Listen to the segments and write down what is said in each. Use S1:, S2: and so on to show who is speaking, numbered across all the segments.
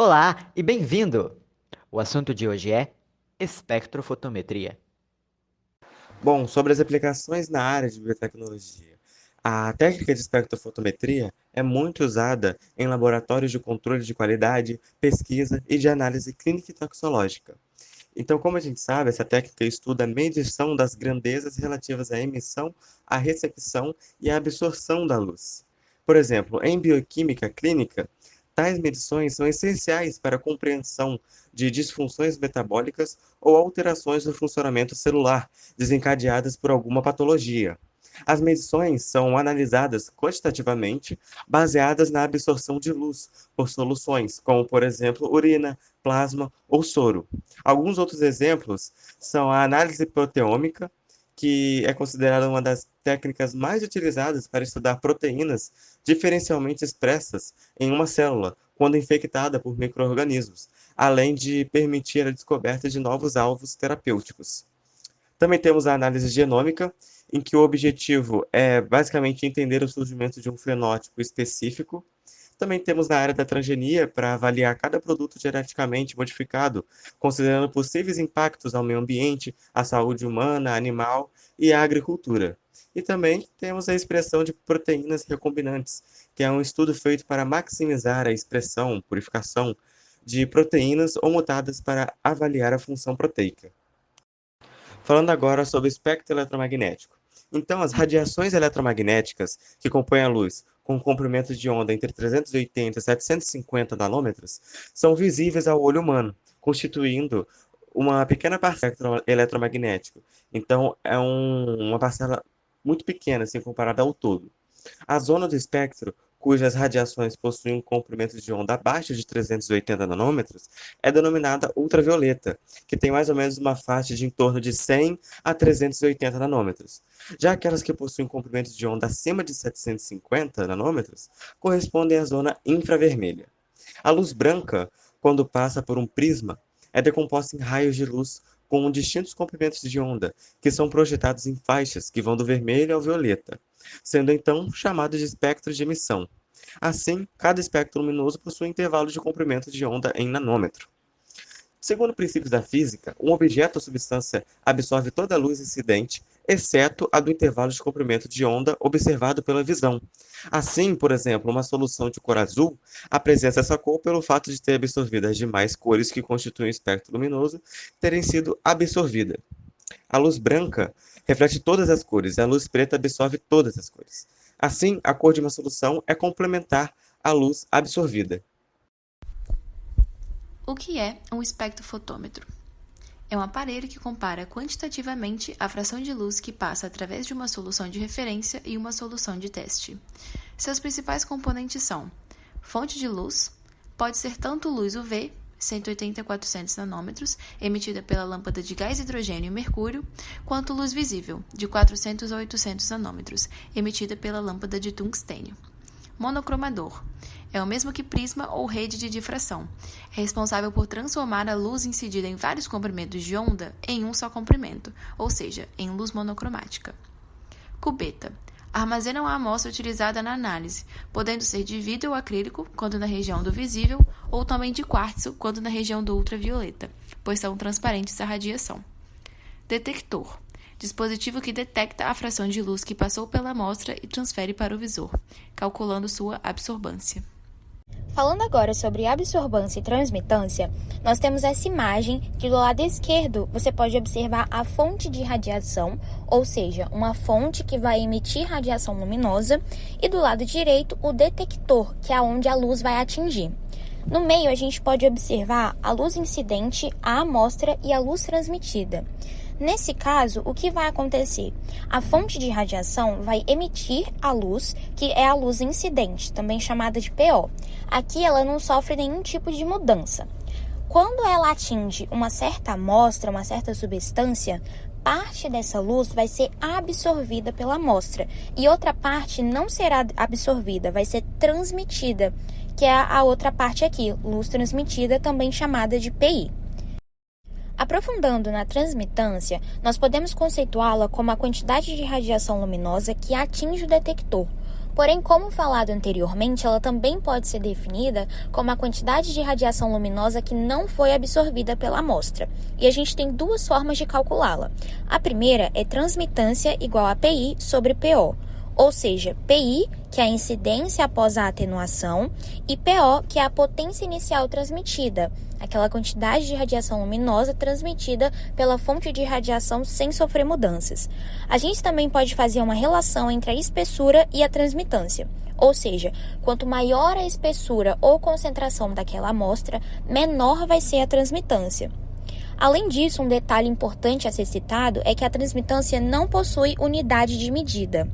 S1: Olá e bem-vindo! O assunto de hoje é espectrofotometria.
S2: Bom, sobre as aplicações na área de biotecnologia. A técnica de espectrofotometria é muito usada em laboratórios de controle de qualidade, pesquisa e de análise clínica e toxicológica. Então, como a gente sabe, essa técnica estuda a medição das grandezas relativas à emissão, à recepção e à absorção da luz. Por exemplo, em bioquímica clínica, tais medições são essenciais para a compreensão de disfunções metabólicas ou alterações no funcionamento celular desencadeadas por alguma patologia. As medições são analisadas quantitativamente, baseadas na absorção de luz por soluções, como, por exemplo, urina, plasma ou soro. Alguns outros exemplos são a análise proteômica, que é considerada uma das técnicas mais utilizadas para estudar proteínas diferencialmente expressas em uma célula, quando infectada por micro-organismos, além de permitir a descoberta de novos alvos terapêuticos. Também temos a análise genômica, em que o objetivo é basicamente entender o surgimento de um fenótipo específico. Também temos na área da transgenia para avaliar cada produto geneticamente modificado, considerando possíveis impactos ao meio ambiente, à saúde humana, animal e à agricultura. E também temos a expressão de proteínas recombinantes, que é um estudo feito para maximizar a expressão, purificação de proteínas ou mutadas para avaliar a função proteica. Falando agora sobre o espectro eletromagnético. Então, as radiações eletromagnéticas que compõem a luz, com comprimentos de onda entre 380 e 750 nanômetros, são visíveis ao olho humano, constituindo uma pequena parcela do espectro eletromagnético. Então, é uma parcela muito pequena, assim, comparada ao todo. A zona do espectro, cujas radiações possuem um comprimento de onda abaixo de 380 nanômetros, é denominada ultravioleta, que tem mais ou menos uma faixa de em torno de 100 a 380 nanômetros. Já aquelas que possuem um comprimento de onda acima de 750 nanômetros correspondem à zona infravermelha. A luz branca, quando passa por um prisma, é decomposta em raios de luz com distintos comprimentos de onda, que são projetados em faixas que vão do vermelho ao violeta, sendo então chamados de espectros de emissão. Assim, cada espectro luminoso possui um intervalo de comprimento de onda em nanômetro. Segundo princípios da física, um objeto ou substância absorve toda a luz incidente, exceto a do intervalo de comprimento de onda observado pela visão. Assim, por exemplo, uma solução de cor azul apresenta essa cor pelo fato de ter absorvido as demais cores que constituem o espectro luminoso terem sido absorvidas. A luz branca reflete todas as cores e a luz preta absorve todas as cores. Assim, a cor de uma solução é complementar à luz absorvida.
S3: O que é um espectrofotômetro? É um aparelho que compara quantitativamente a fração de luz que passa através de uma solução de referência e uma solução de teste. Seus principais componentes são: fonte de luz, pode ser tanto luz UV, 180 a 400 nanômetros, emitida pela lâmpada de gás hidrogênio e mercúrio, quanto luz visível, de 400 a 800 nanômetros, emitida pela lâmpada de tungstênio. Monocromador. É o mesmo que prisma ou rede de difração. É responsável por transformar a luz incidida em vários comprimentos de onda em um só comprimento, ou seja, em luz monocromática. Cubeta. Armazena uma amostra utilizada na análise, podendo ser de vidro ou acrílico, quando na região do visível, ou também de quartzo, quando na região do ultravioleta, pois são transparentes à radiação. Detector. Dispositivo que detecta a fração de luz que passou pela amostra e transfere para o visor, calculando sua absorbância.
S4: Falando agora sobre absorbância e transmitância, nós temos essa imagem que do lado esquerdo você pode observar a fonte de radiação, ou seja, uma fonte que vai emitir radiação luminosa, e do lado direito o detector, que é onde a luz vai atingir. No meio a gente pode observar a luz incidente, a amostra e a luz transmitida. Nesse caso, o que vai acontecer? A fonte de radiação vai emitir a luz, que é a luz incidente, também chamada de PO. Aqui ela não sofre nenhum tipo de mudança. Quando ela atinge uma certa amostra, uma certa substância, parte dessa luz vai ser absorvida pela amostra e outra parte não será absorvida, vai ser transmitida, que é a outra parte aqui, luz transmitida, também chamada de PI. Aprofundando na transmitância, nós podemos conceituá-la como a quantidade de radiação luminosa que atinge o detector, Porém, como falado anteriormente, ela também pode ser definida como a quantidade de radiação luminosa que não foi absorvida pela amostra. E a gente tem duas formas de calculá-la. A primeira é transmitância igual a PI sobre PO, ou seja, PI, que é a incidência após a atenuação, e PO, que é a potência inicial transmitida, aquela quantidade de radiação luminosa transmitida pela fonte de radiação sem sofrer mudanças. A gente também pode fazer uma relação entre a espessura e a transmitância, ou seja, quanto maior a espessura ou concentração daquela amostra, menor vai ser a transmitância. Além disso, um detalhe importante a ser citado é que a transmitância não possui unidade de medida.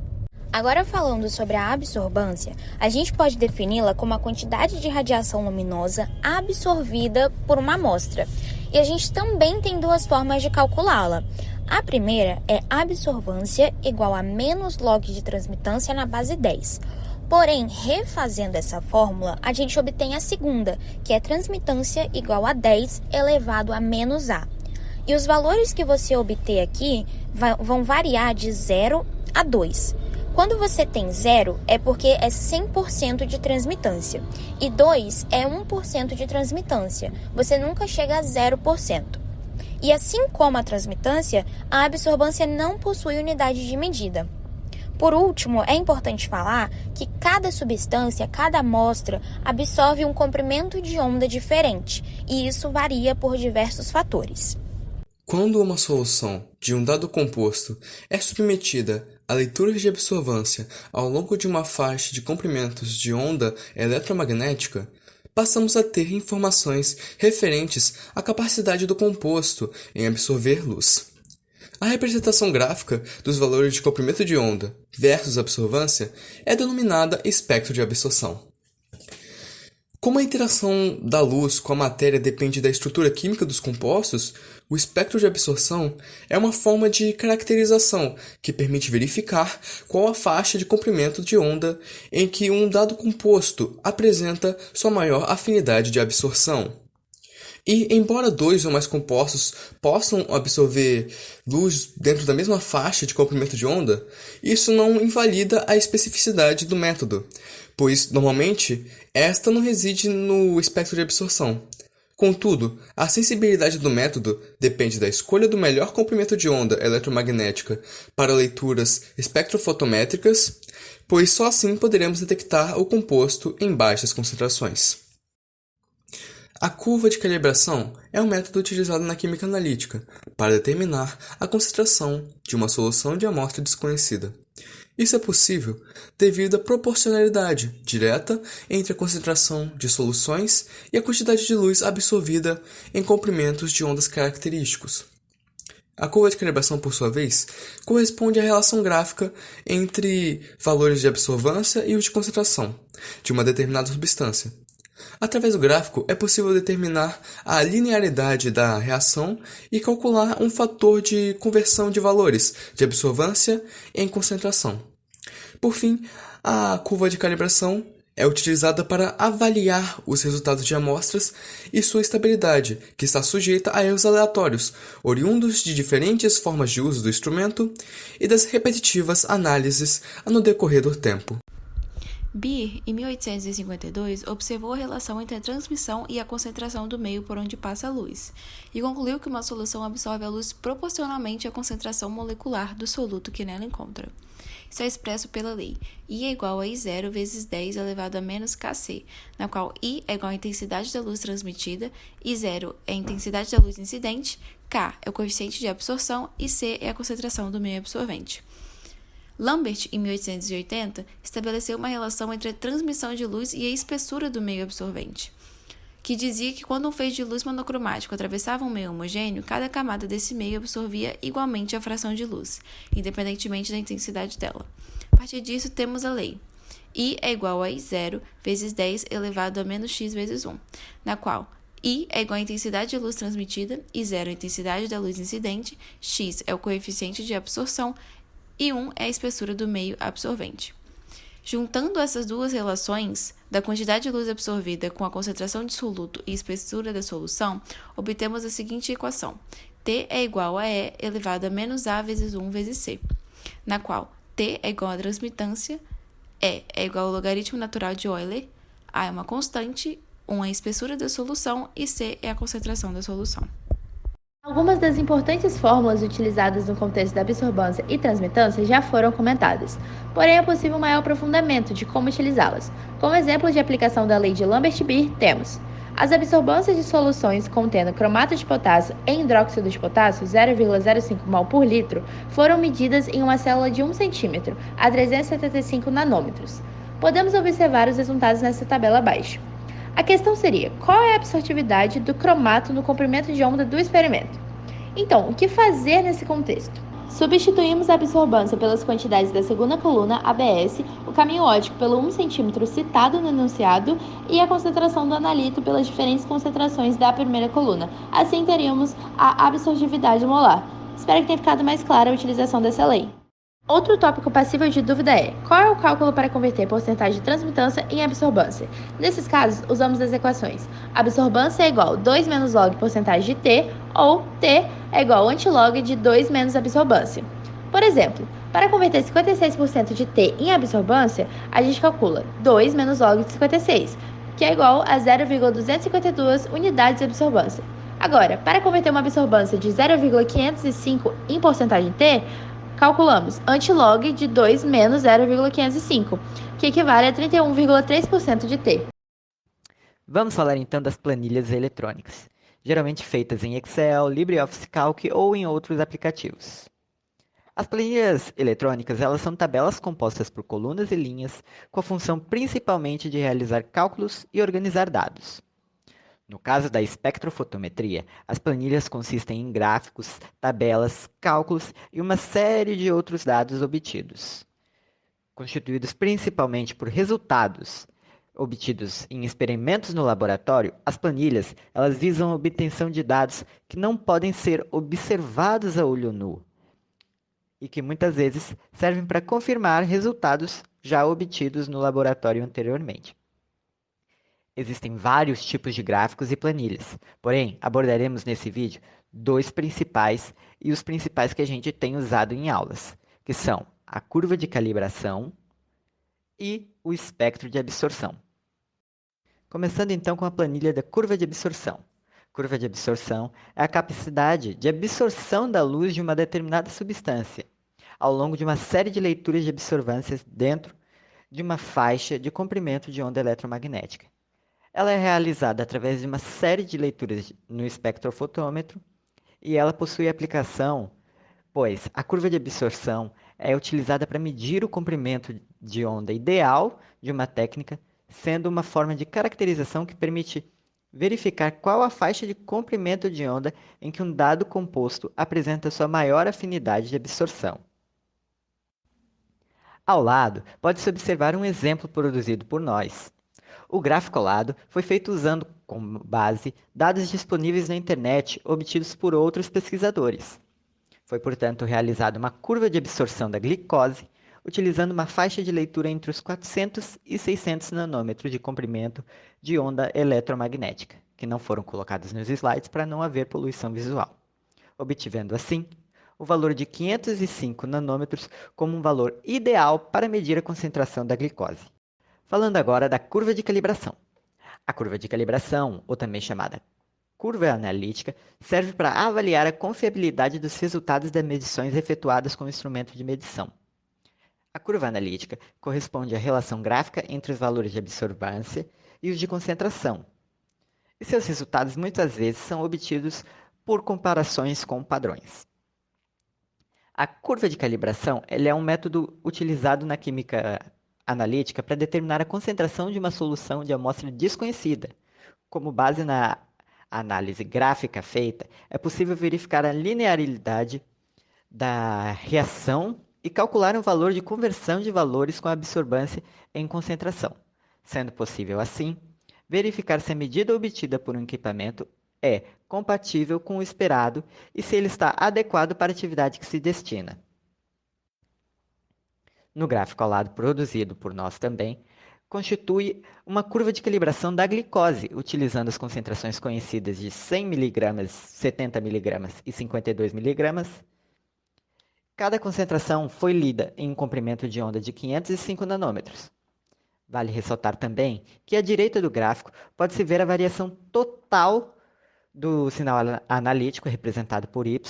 S4: Agora, falando sobre a absorbância, a gente pode defini-la como a quantidade de radiação luminosa absorvida por uma amostra. E a gente também tem duas formas de calculá-la. A primeira é absorvância igual a menos log de transmitância na base 10. Porém, refazendo essa fórmula, a gente obtém a segunda, que é transmitância igual a 10 elevado a menos A. E os valores que você obter aqui vão variar de 0 a 2. Quando você tem 0, é porque é 100% de transmitância. E 2 é 1% de transmitância. Você nunca chega a 0%. E assim como a transmitância, a absorbância não possui unidade de medida. Por último, é importante falar que cada substância, cada amostra, absorve um comprimento de onda diferente. E isso varia por diversos fatores.
S5: Quando uma solução de um dado composto é submetida a leituras de absorvância ao longo de uma faixa de comprimentos de onda eletromagnética, passamos a ter informações referentes à capacidade do composto em absorver luz. A representação gráfica dos valores de comprimento de onda versus absorvância é denominada espectro de absorção. Como a interação da luz com a matéria depende da estrutura química dos compostos, o espectro de absorção é uma forma de caracterização que permite verificar qual a faixa de comprimento de onda em que um dado composto apresenta sua maior afinidade de absorção. E, embora dois ou mais compostos possam absorver luz dentro da mesma faixa de comprimento de onda, isso não invalida a especificidade do método, pois, normalmente, esta não reside no espectro de absorção. Contudo, a sensibilidade do método depende da escolha do melhor comprimento de onda eletromagnética para leituras espectrofotométricas, pois só assim poderemos detectar o composto em baixas concentrações. A curva de calibração é um método utilizado na química analítica para determinar a concentração de uma solução de amostra desconhecida. Isso é possível devido à proporcionalidade direta entre a concentração de soluções e a quantidade de luz absorvida em comprimentos de ondas característicos. A curva de calibração, por sua vez, corresponde à relação gráfica entre valores de absorvância e os de concentração de uma determinada substância. Através do gráfico, é possível determinar a linearidade da reação e calcular um fator de conversão de valores de absorvância em concentração. Por fim, a curva de calibração é utilizada para avaliar os resultados de amostras e sua estabilidade, que está sujeita a erros aleatórios, oriundos de diferentes formas de uso do instrumento e das repetitivas análises no decorrer do tempo.
S3: Beer, em 1852, observou a relação entre a transmissão e a concentração do meio por onde passa a luz, e concluiu que uma solução absorve a luz proporcionalmente à concentração molecular do soluto que nela encontra. Isso é expresso pela lei I é igual a I0 vezes 10 elevado a menos Kc, na qual I é igual à intensidade da luz transmitida, I0 é a intensidade da luz incidente, K é o coeficiente de absorção e C é a concentração do meio absorvente. Lambert, em 1880, estabeleceu uma relação entre a transmissão de luz e a espessura do meio absorvente, que dizia que quando um feixe de luz monocromático atravessava um meio homogêneo, cada camada desse meio absorvia igualmente a fração de luz, independentemente da intensidade dela. A partir disso, temos a lei I é igual a I0 vezes 10 elevado a menos x vezes 1, na qual I é igual à intensidade de luz transmitida, I0 é a intensidade da luz incidente, x é o coeficiente de absorção e 1 é a espessura do meio absorvente. Juntando essas duas relações, da quantidade de luz absorvida com a concentração de soluto e espessura da solução, obtemos a seguinte equação: T é igual a E elevado a menos A vezes 1 vezes C, na qual T é igual à transmitância, E é igual ao logaritmo natural de Euler, A é uma constante, 1 é a espessura da solução e C é a concentração da solução.
S4: Algumas das importantes fórmulas utilizadas no contexto da absorvância e transmitância já foram comentadas, porém é possível um maior aprofundamento de como utilizá-las. Como exemplo de aplicação da lei de Lambert-Beer, temos as absorvâncias de soluções contendo cromato de potássio e hidróxido de potássio 0,05 mol por litro foram medidas em uma célula de 1 cm a 375 nanômetros. Podemos observar os resultados nessa tabela abaixo. A questão seria, qual é a absortividade do cromato no comprimento de onda do experimento? Então, o que fazer nesse contexto? Substituímos a absorvância pelas quantidades da segunda coluna, ABS, o caminho óptico pelo 1 cm citado no enunciado e a concentração do analito pelas diferentes concentrações da primeira coluna. Assim teríamos a absortividade molar. Espero que tenha ficado mais clara a utilização dessa lei. Outro tópico passível de dúvida é, qual é o cálculo para converter porcentagem de transmitância em absorvância? Nesses casos, usamos as equações. Absorvância é igual a 2 menos log porcentagem de T, ou T é igual a antilog de 2 menos absorvância. Por exemplo, para converter 56% de T em absorvância, a gente calcula 2 menos log de 56, que é igual a 0,252 unidades de absorvância. Agora, para converter uma absorvância de 0,505 em porcentagem T, calculamos antilog de 2 menos 0,505, que equivale a 31,3% de T.
S1: Vamos falar então das planilhas eletrônicas, geralmente feitas em Excel, LibreOffice Calc ou em outros aplicativos. As planilhas eletrônicas elas são tabelas compostas por colunas e linhas, com a função principalmente de realizar cálculos e organizar dados. No caso da espectrofotometria, as planilhas consistem em gráficos, tabelas, cálculos e uma série de outros dados obtidos. Constituídos principalmente por resultados obtidos em experimentos no laboratório, as planilhas elas visam a obtenção de dados que não podem ser observados a olho nu e que muitas vezes servem para confirmar resultados já obtidos no laboratório anteriormente. Existem vários tipos de gráficos e planilhas, porém abordaremos nesse vídeo dois principais e os principais que a gente tem usado em aulas, que são a curva de calibração e o espectro de absorção. Começando então com a planilha da curva de absorção. Curva de absorção é a capacidade de absorção da luz de uma determinada substância ao longo de uma série de leituras de absorvâncias dentro de uma faixa de comprimento de onda eletromagnética. Ela é realizada através de uma série de leituras no espectrofotômetro e ela possui aplicação, pois a curva de absorção é utilizada para medir o comprimento de onda ideal de uma técnica, sendo uma forma de caracterização que permite verificar qual a faixa de comprimento de onda em que um dado composto apresenta sua maior afinidade de absorção. Ao lado, pode-se observar um exemplo produzido por nós. O gráfico ao lado foi feito usando como base dados disponíveis na internet obtidos por outros pesquisadores. Foi, portanto, realizada uma curva de absorção da glicose, utilizando uma faixa de leitura entre os 400 e 600 nanômetros de comprimento de onda eletromagnética, que não foram colocados nos slides para não haver poluição visual, obtivendo assim o valor de 505 nanômetros como um valor ideal para medir a concentração da glicose. Falando agora da curva de calibração. A curva de calibração, ou também chamada curva analítica, serve para avaliar a confiabilidade dos resultados das medições efetuadas com o instrumento de medição. A curva analítica corresponde à relação gráfica entre os valores de absorvância e os de concentração, e seus resultados muitas vezes são obtidos por comparações com padrões. A curva de calibração é um método utilizado na química analítica para determinar a concentração de uma solução de amostra desconhecida. Como base na análise gráfica feita, é possível verificar a linearidade da reação e calcular um valor de conversão de valores com absorvância em concentração, sendo possível, assim, verificar se a medida obtida por um equipamento é compatível com o esperado e se ele está adequado para a atividade que se destina. No gráfico ao lado, produzido por nós também, constitui uma curva de calibração da glicose, utilizando as concentrações conhecidas de 100 mg, 70 mg e 52 mg. Cada concentração foi lida em um comprimento de onda de 505 nanômetros. Vale ressaltar também que à direita do gráfico pode-se ver a variação total do sinal analítico, representado por y,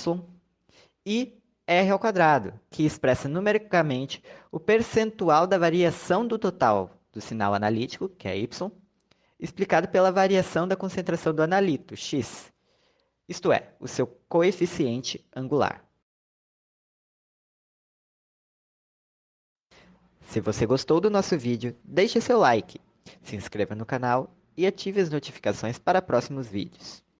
S1: e r ao quadrado, que expressa numericamente o percentual da variação do total do sinal analítico, que é y, explicado pela variação da concentração do analito, x, isto é, o seu coeficiente angular. Se você gostou do nosso vídeo, deixe seu like, se inscreva no canal e ative as notificações para próximos vídeos.